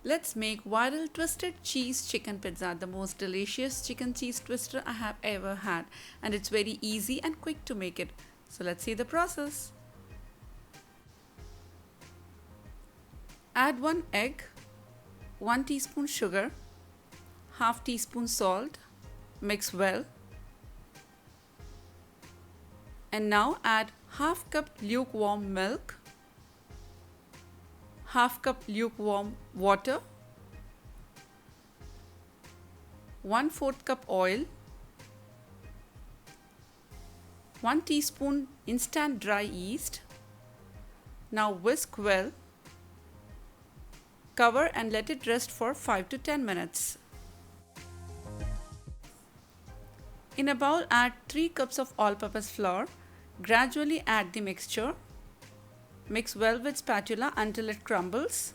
Let's make viral twisted cheese chicken pizza, the most delicious chicken cheese twister I have ever had, and it's very easy and quick to make it. So let's see the process. Add 1 egg, 1 teaspoon sugar, half teaspoon salt, mix well, and now add half cup lukewarm milk, half cup lukewarm water, 1/4 cup oil, 1 teaspoon instant dry yeast. Now whisk well, cover and let it rest for 5 to 10 minutes. In a bowl, add 3 cups of all-purpose flour. Gradually add the mixture. Mix well with spatula until it crumbles.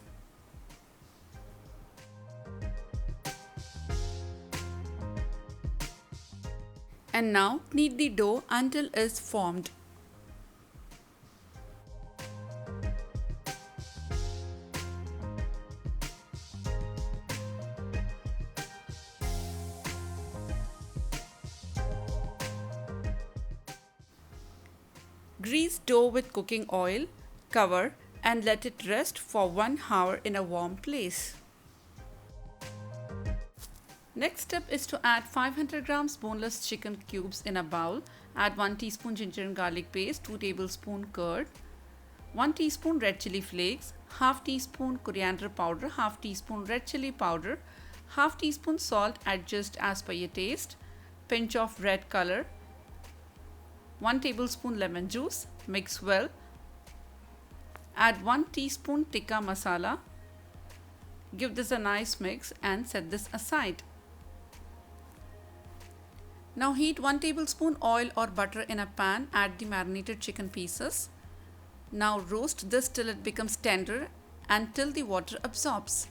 And now knead the dough until it is formed. Grease dough with cooking oil, cover and let it rest for 1 hour in a warm place. Next step is to add 500 grams boneless chicken cubes in a bowl. Add 1 teaspoon ginger and garlic paste, 2 tablespoon curd, 1 teaspoon red chili flakes, half teaspoon coriander powder, half teaspoon red chili powder, half teaspoon salt adjust as per your taste, pinch of red color, 1 tablespoon lemon juice, mix well. Add 1 teaspoon tikka masala. Give this a nice mix and set this aside. Now heat 1 tablespoon oil or butter in a pan. Add the marinated chicken pieces. Now roast this till it becomes tender and till the water absorbs.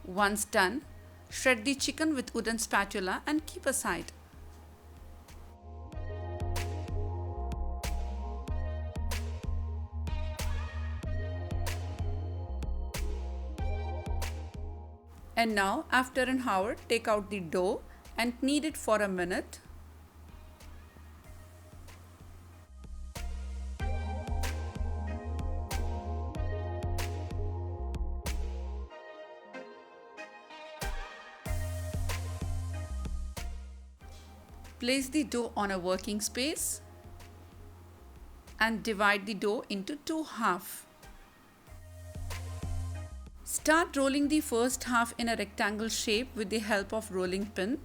Once done, shred the chicken with wooden spatula and keep aside. And now, after an hour, take out the dough and knead it for a minute. Place the dough on a working space and divide the dough into 2 halves. Start rolling the first half in a rectangle shape with the help of rolling pin.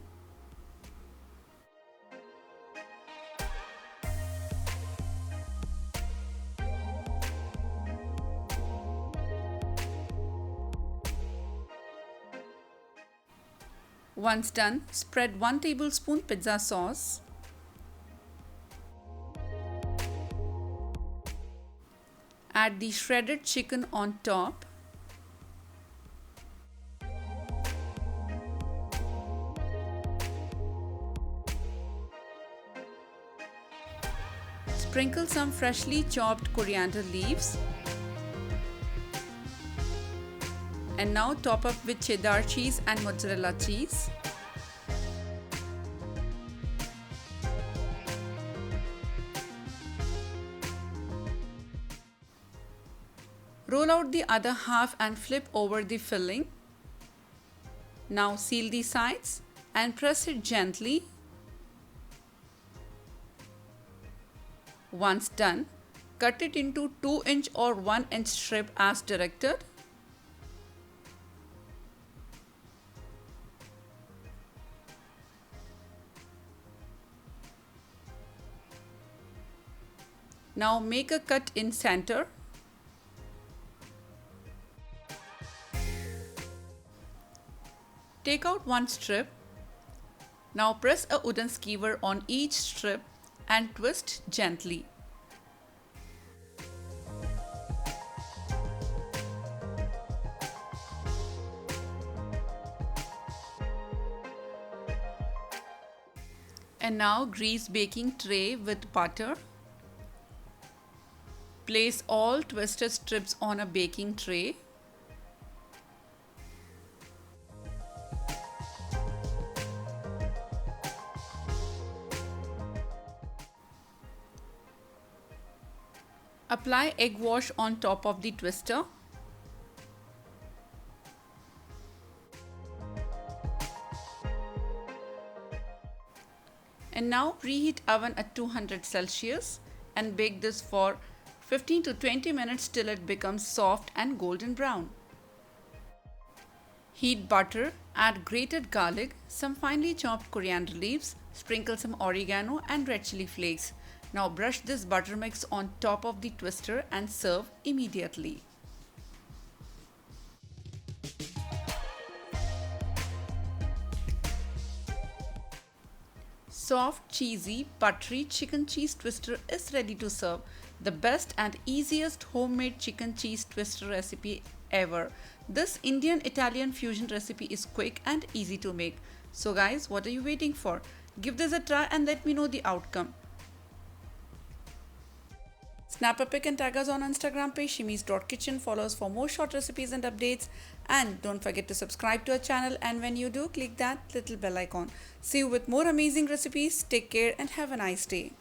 Once done, spread 1 tablespoon pizza sauce. Add the shredded chicken on top. Sprinkle some freshly chopped coriander leaves. And now top up with cheddar cheese and mozzarella cheese. Roll out the other half and flip over the filling. Now seal the sides and press it gently. Once done, cut it into 2-inch or 1-inch strip as directed. Now make a cut in center. Take out 1 strip. Now press a wooden skewer on each strip and twist gently. And now grease baking tray with butter. Place all twisted strips on a baking tray. Apply egg wash on top of the twister. And now preheat oven at 200 Celsius and bake this for 15 to 20 minutes till it becomes soft and golden brown. Heat butter, add grated garlic, some finely chopped coriander leaves, sprinkle some oregano and red chili flakes. Now brush this butter mix on top of the twister and serve immediately. Soft, cheesy, buttery chicken cheese twister is ready to serve. The best and easiest homemade chicken cheese twister recipe ever. This Indian-Italian fusion recipe is quick and easy to make. So guys, what are you waiting for? Give this a try and let me know the outcome. Snap a pic and tag us on Instagram page shimis.kitchen. Follow us for more short recipes and updates. And don't forget to subscribe to our channel, and when you do, click that little bell icon. See you with more amazing recipes. Take care and have a nice day.